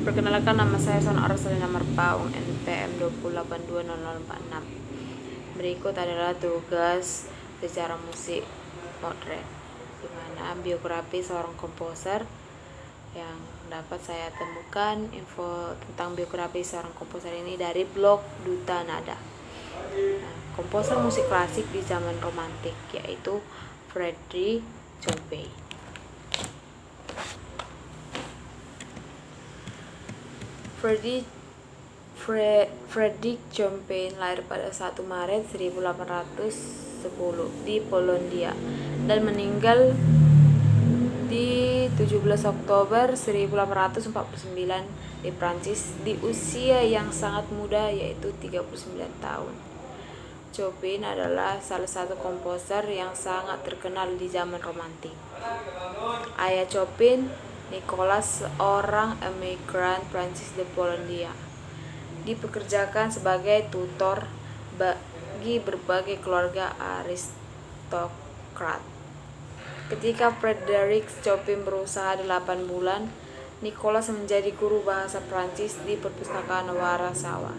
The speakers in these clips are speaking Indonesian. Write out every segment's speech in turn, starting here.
Perkenalkan, nama saya Sona Arsalina Marpaung, NPM 2820046. Berikut adalah tugas secara musik modern, di mana biografi seorang komposer yang dapat saya temukan info tentang biografi seorang komposer ini dari blog Duta Nada. Komposer musik klasik di zaman romantik yaitu Frédéric Chopin. Frédéric Chopin lahir pada 1 Maret 1810 di Polandia dan meninggal di 17 Oktober 1849 di Prancis di usia yang sangat muda, yaitu 39 tahun. Chopin adalah salah satu komposer yang sangat terkenal di zaman romantik. Ayah Chopin, Nicolas, seorang emigran Prancis di Polandia, dipekerjakan sebagai tutor bagi berbagai keluarga aristokrat. Ketika Frédéric Chopin berusaha 8 bulan, Nicolas menjadi guru bahasa Prancis di perpustakaan Warsawa.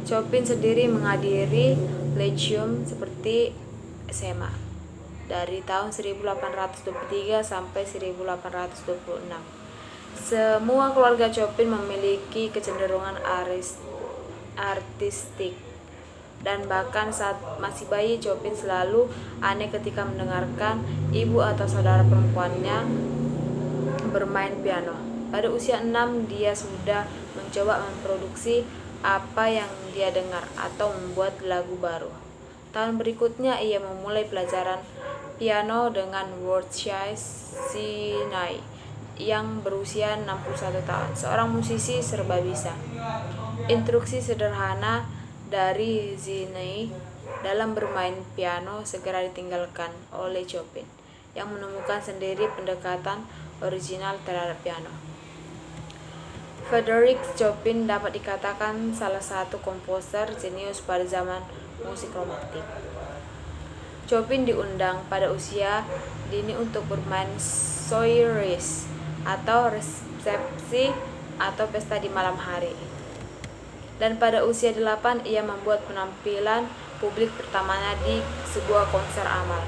Chopin sendiri menghadiri Lyceum seperti SMA dari tahun 1823 sampai 1826. Semua keluarga Chopin memiliki kecenderungan artistik, dan bahkan saat masih bayi Chopin selalu aneh ketika mendengarkan ibu atau saudara perempuannya bermain piano. Pada usia 6 dia sudah mencoba memproduksi apa yang dia dengar atau membuat lagu baru. Tahun berikutnya ia memulai pelajaran piano dengan Wojciech Sinai yang berusia 61 tahun, seorang musisi serba bisa. Instruksi sederhana dari Sinai dalam bermain piano segera ditinggalkan oleh Chopin, yang menemukan sendiri pendekatan original terhadap piano. Frédéric Chopin dapat dikatakan salah satu komposer jenius pada zaman musik romantik. Chopin diundang pada usia dini untuk bermain soirées atau resepsi atau pesta di malam hari. Dan pada usia 8 ia membuat penampilan publik pertamanya di sebuah konser amal.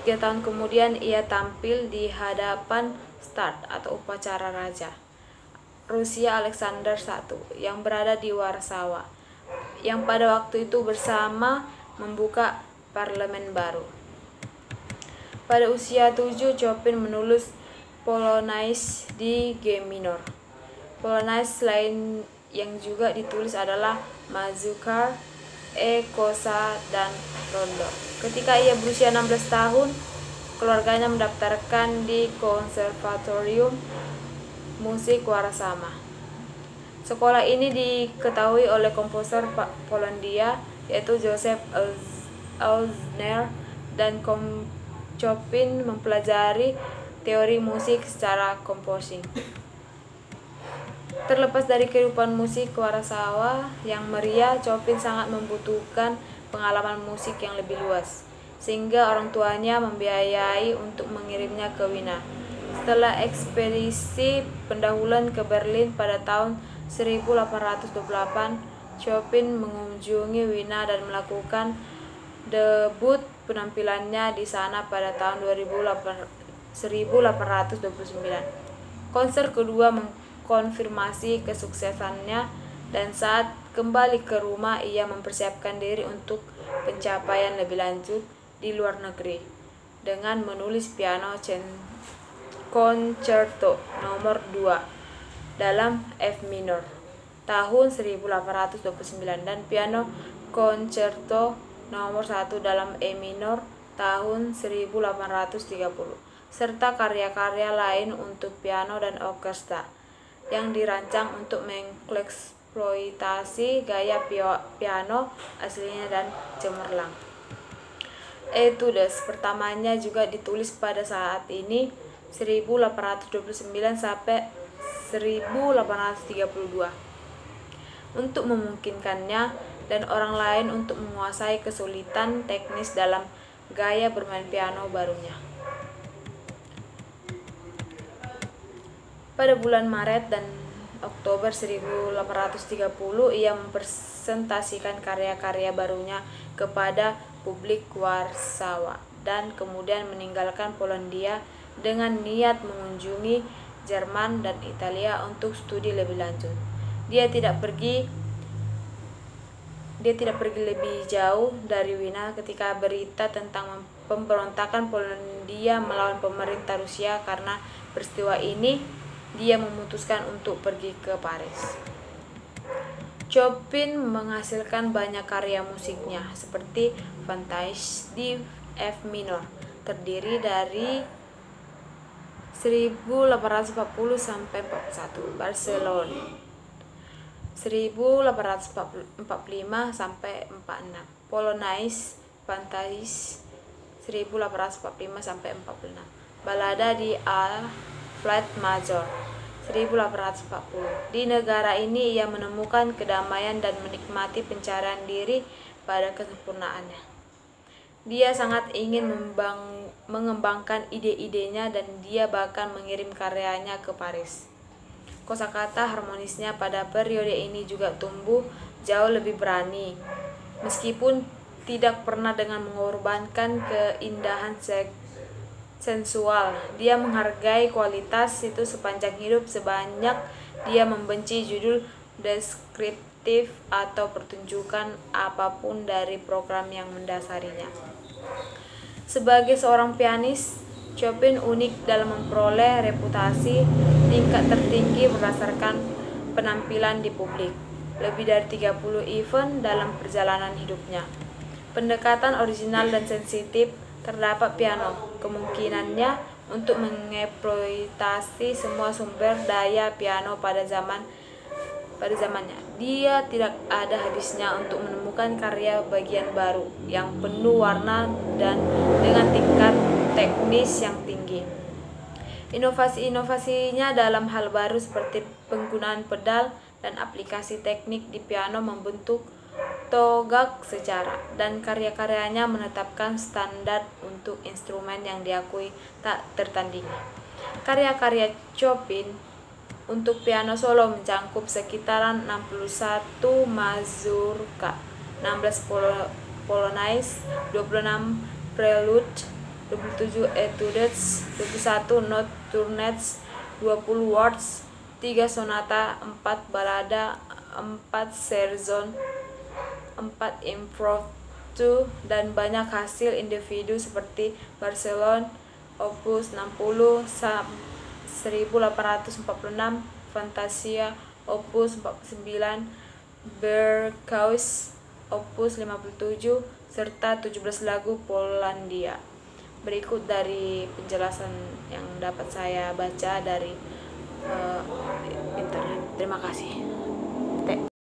3 tahun kemudian ia tampil di hadapan Start atau upacara raja Rusia Alexander I yang berada di Warsawa, yang pada waktu itu bersama membuka parlemen baru. Pada usia 7 Chopin menulis Polonaise di G minor. Polonaise lain yang juga ditulis adalah Mazurka, Kosa, dan Rondo. Ketika ia berusia 16 tahun, keluarganya mendaftarkan di Konservatorium Musik Warsawa. Sekolah ini diketahui oleh komposer Polandia yaitu Joseph Elsner, dan Chopin mempelajari teori musik secara composing. Terlepas dari kehidupan musik Warsawa yang meriah, Chopin sangat membutuhkan pengalaman musik yang lebih luas, sehingga orang tuanya membiayai untuk mengirimnya ke Wina. Setelah ekspedisi pendahuluan ke Berlin pada tahun 1828, Chopin mengunjungi Wina dan melakukan debut penampilannya di sana pada tahun 1829. Konser kedua mengkonfirmasi kesuksesannya, dan saat kembali ke rumah ia mempersiapkan diri untuk pencapaian lebih lanjut di luar negeri dengan menulis piano Concerto nomor 2 dalam F minor tahun 1829 dan piano Concerto nomor 1 dalam E minor tahun 1830, serta karya-karya lain untuk piano dan orkestra yang dirancang untuk mengeksploitasi gaya piano aslinya dan cemerlang. Etudes pertamanya juga ditulis pada saat ini 1829 sampai 1832 untuk memungkinkannya dan orang lain untuk menguasai kesulitan teknis dalam gaya bermain piano barunya. Pada bulan Maret dan Oktober 1830 ia mempresentasikan karya-karya barunya kepada publik Warsawa dan kemudian meninggalkan Polandia dengan niat mengunjungi Jerman dan Italia untuk studi lebih lanjut. Dia tidak pergi lebih jauh dari Wina ketika berita tentang pemberontakan Polandia melawan pemerintah Rusia. Karena peristiwa ini, dia memutuskan untuk pergi ke Paris. Chopin menghasilkan banyak karya musiknya, seperti Fantasie di F minor, terdiri dari 1840 sampai 41, Barcelona 1845 sampai 46, Polonaise Fantasie 1845 sampai 46, Balada di A flat major 1840. Di negara ini ia menemukan kedamaian dan menikmati pencarian diri pada kesempurnaannya. Dia sangat ingin mengembangkan ide-idenya dan dia bahkan mengirim karyanya ke Paris. Kosakata harmonisnya pada periode ini juga tumbuh jauh lebih berani, meskipun tidak pernah dengan mengorbankan keindahan sensual. Dia menghargai kualitas itu sepanjang hidup, sebanyak dia membenci judul deskriptif atau pertunjukan apapun dari program yang mendasarinya. Sebagai seorang pianis, Chopin unik dalam memperoleh reputasi tingkat tertinggi berdasarkan penampilan di publik. Lebih dari 30 event dalam perjalanan hidupnya. Pendekatan original dan sensitif terdapat piano, kemungkinannya untuk mengeksploitasi semua sumber daya piano pada zamannya. Dia tidak ada habisnya untuk menemukan karya bagian baru yang penuh warna dan dengan tingkat teknis yang tinggi. Inovasi-inovasinya dalam hal baru seperti penggunaan pedal dan aplikasi teknik di piano membentuk tonggak sejarah, dan karya-karyanya menetapkan standar untuk instrumen yang diakui tak tertandingi. Karya-karya Chopin untuk piano solo mencakup sekitaran 61 mazurka, 16 polonaise, 26 prelude, 27 etudes, 21 nocturnes, 20 waltz, 3 sonata, 4 balada, 4 scherzo, 4 impromptu, dan banyak hasil individu seperti Barcelona Opus 60 1846, Fantasia Opus 49, Berceuse Opus 57, serta 17 lagu Polandia. Berikut dari penjelasan yang dapat saya baca dari internet. Terima kasih.